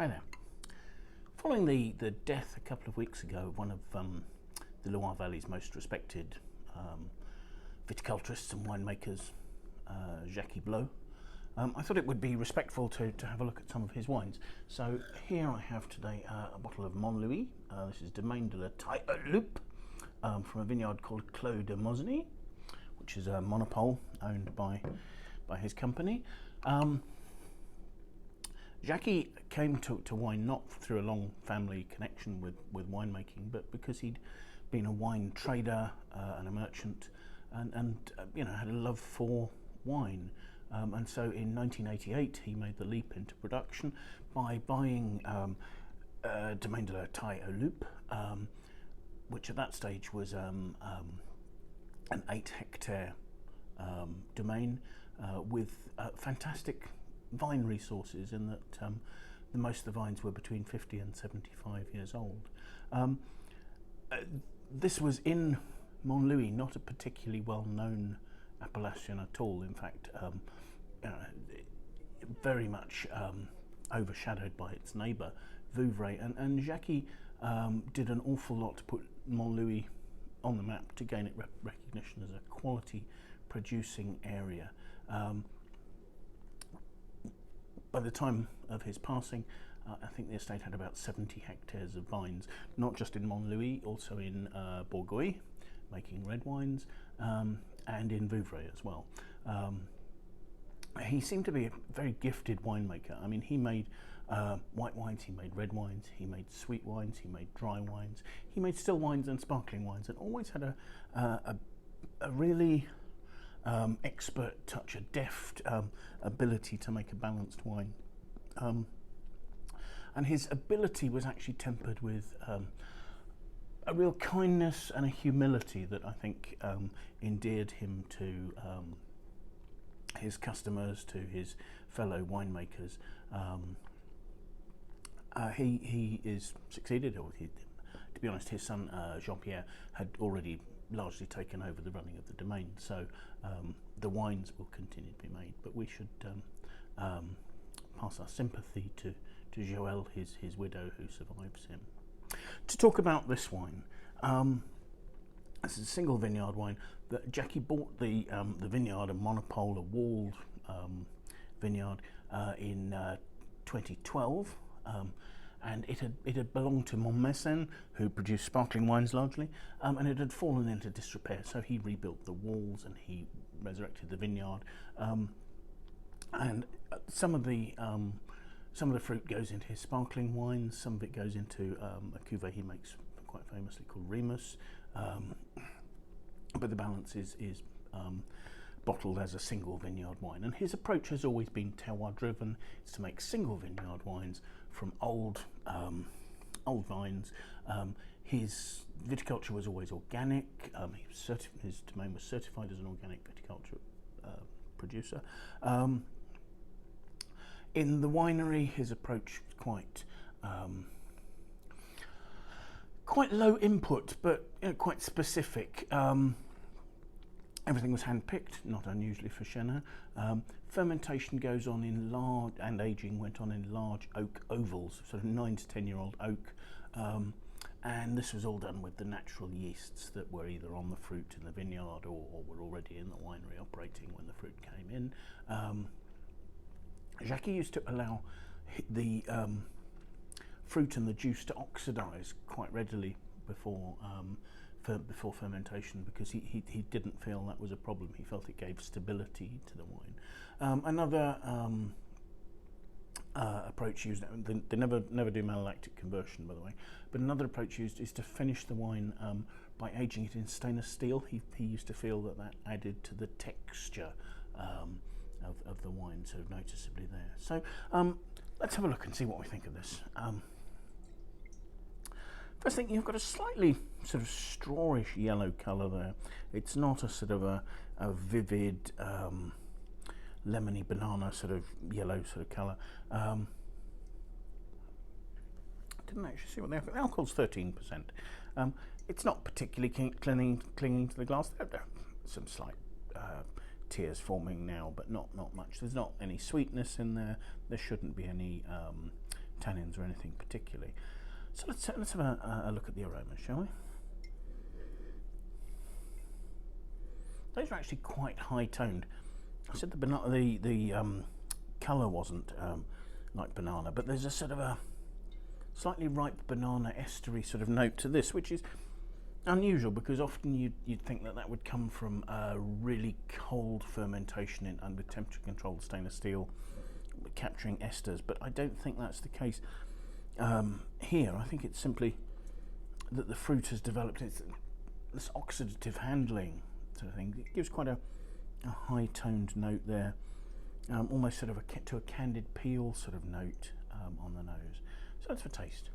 Hi there. Following the death a couple of weeks ago of one of the Loire Valley's most respected viticulturists and winemakers, Jacky Blot, I thought it would be respectful to have a look at some of his wines. So here I have today a bottle of Montlouis. This is Domaine de la Taille aux Loups from a vineyard called Clos de Mosny, which is a monopole owned by his company. Jacky came to wine not through a long family connection with winemaking, but because he'd been a wine trader and a merchant, and had a love for wine. And so in 1988 he made the leap into production by buying Domaine de la Taille aux Loups, which at that stage was an 8-hectare domain with fantastic vine resources, in that the most of the vines were between 50 and 75 years old. This was in Montlouis, not a particularly well-known appellation at all. In fact, very much overshadowed by its neighbour, Vouvray. And Jacky did an awful lot to put Montlouis on the map, to gain it recognition as a quality producing area. By the time of his passing, I think the estate had about 70 hectares of vines, not just in Montlouis, also in Bourgogne, making red wines, and in Vouvray as well. He seemed to be a very gifted winemaker. I mean, he made white wines, he made red wines, he made sweet wines, he made dry wines, he made still wines and sparkling wines, and always had a really expert touch, a deft ability to make a balanced wine. And his ability was actually tempered with a real kindness and a humility that I think endeared him to his customers, to his fellow winemakers. He is succeeded, or to be honest, his son Jean-Pierre had already largely taken over the running of the domain, so the wines will continue to be made, but we should pass our sympathy to Joël, his widow, who survives him. To talk about this wine, this is a single vineyard wine. That Jacky bought the vineyard, a monopole, a walled vineyard, in 2012. And it had belonged to Montlouis, who produced sparkling wines largely, and it had fallen into disrepair. So he rebuilt the walls and he resurrected the vineyard. And some of the fruit goes into his sparkling wines. Some of it goes into a cuvée he makes quite famously called Remus. But the balance is bottled as a single vineyard wine. And his approach has always been terroir driven. It's to make single vineyard wines from old vines. His viticulture was always organic. His domain was certified as an organic viticulture producer. In the winery, his approach was quite low input, but quite specific. Everything was hand-picked, not unusually for Chenin. Fermentation goes on in large, and aging went on in large oak ovals, sort of 9 to 10-year-old oak, and this was all done with the natural yeasts that were either on the fruit in the vineyard or were already in the winery operating when the fruit came in. Jacky used to allow the fruit and the juice to oxidize quite readily before fermentation, because he didn't feel that was a problem. He felt it gave stability to the wine. Another approach used, they never do malolactic conversion, by the way, but another approach used is to finish the wine by aging it in stainless steel. He used to feel that added to the texture of the wine so noticeably there. So let's have a look and see what we think of this. First thing, you've got a slightly sort of strawish yellow colour there. It's not a sort of a vivid lemony banana sort of yellow sort of colour. Didn't actually see what the alcohol's 13%. It's not particularly clinging to the glass. There are some slight tears forming now, but not much. There's not any sweetness in there. There shouldn't be any tannins or anything particularly. So let's have a look at the aromas, shall we? Those are actually quite high toned. I said the colour wasn't like banana, but there's a sort of a slightly ripe banana estery sort of note to this, which is unusual because often you'd think that would come from a really cold fermentation with temperature controlled stainless steel capturing esters, but I don't think that's the case here. I think it's simply that the fruit has developed this oxidative handling sort of thing. It gives quite a high toned note there, almost sort of to a candied peel sort of note on the nose. So that's for taste.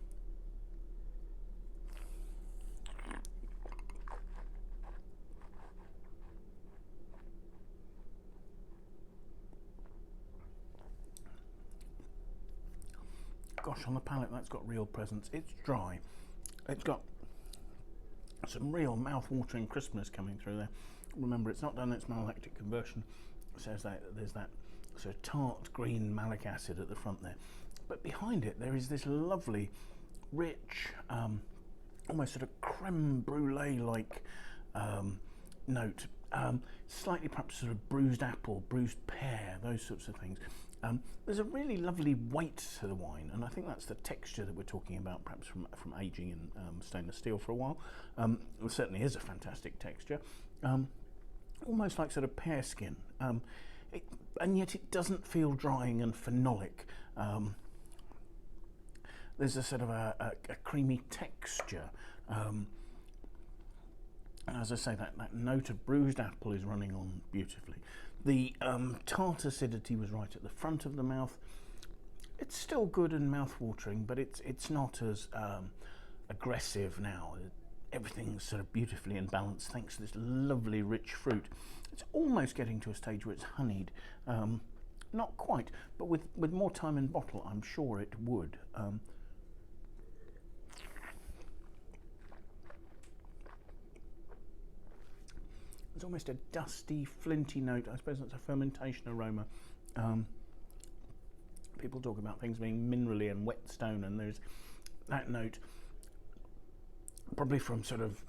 Gosh, on the palate that's got real presence. It's dry. It's got some real mouth-watering crispness coming through there. Remember, it's not done its malolactic conversion, so there's that sort of tart green malic acid at the front there. But behind it there is this lovely, rich, almost sort of creme brulee-like note. Slightly perhaps sort of bruised apple, bruised pear, those sorts of things. There's a really lovely weight to the wine, and I think that's the texture that we're talking about, perhaps from aging in stainless steel for a while. It certainly is a fantastic texture, almost like sort of pear skin, and yet it doesn't feel drying and phenolic. There's a sort of a creamy texture. As I say, that note of bruised apple is running on beautifully. The tart acidity was right at the front of the mouth. It's still good and mouth-watering, but it's not as aggressive now. Everything's sort of beautifully in balance thanks to this lovely rich fruit. It's almost getting to a stage where it's honeyed. Not quite, but with more time in bottle, I'm sure it would. There's almost a dusty, flinty note. I suppose that's a fermentation aroma. People talk about things being minerally and whetstone, and there's that note, probably from sort of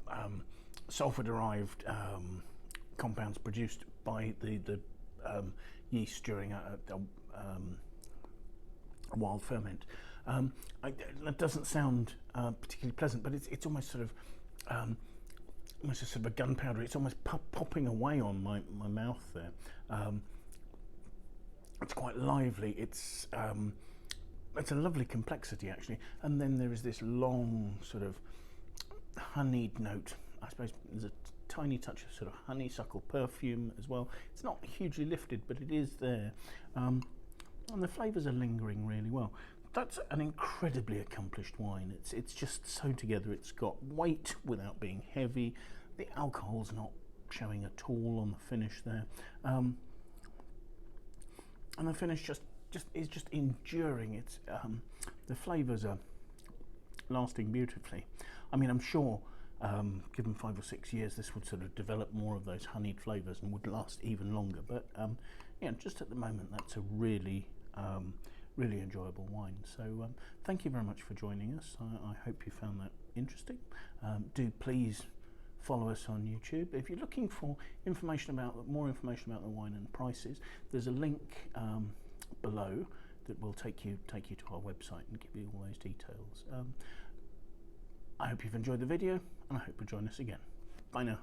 sulfur-derived compounds produced by the yeast during a wild ferment. That doesn't sound particularly pleasant, but it's almost sort of almost a sort of a gunpowder. It's almost popping away on my mouth there. It's quite lively. It's a lovely complexity actually, and then there is this long sort of honeyed note. I suppose there's a tiny touch of sort of honeysuckle perfume as well. It's not hugely lifted, but it is there, and the flavours are lingering really well. That's an incredibly accomplished wine. It's just so together. It's got weight without being heavy. The alcohol's not showing at all on the finish there, and the finish is just enduring. It's the flavours are lasting beautifully. I mean, I'm sure given 5 or 6 years, this would sort of develop more of those honeyed flavours and would last even longer. But yeah, just at the moment, that's a really really enjoyable wine. So thank you very much for joining us. I hope you found that interesting. Do please follow us on YouTube. If you're looking for more information about the wine and prices, there's a link below that will take you to our website and give you all those details. I hope you've enjoyed the video, and I hope you'll join us again. Bye now.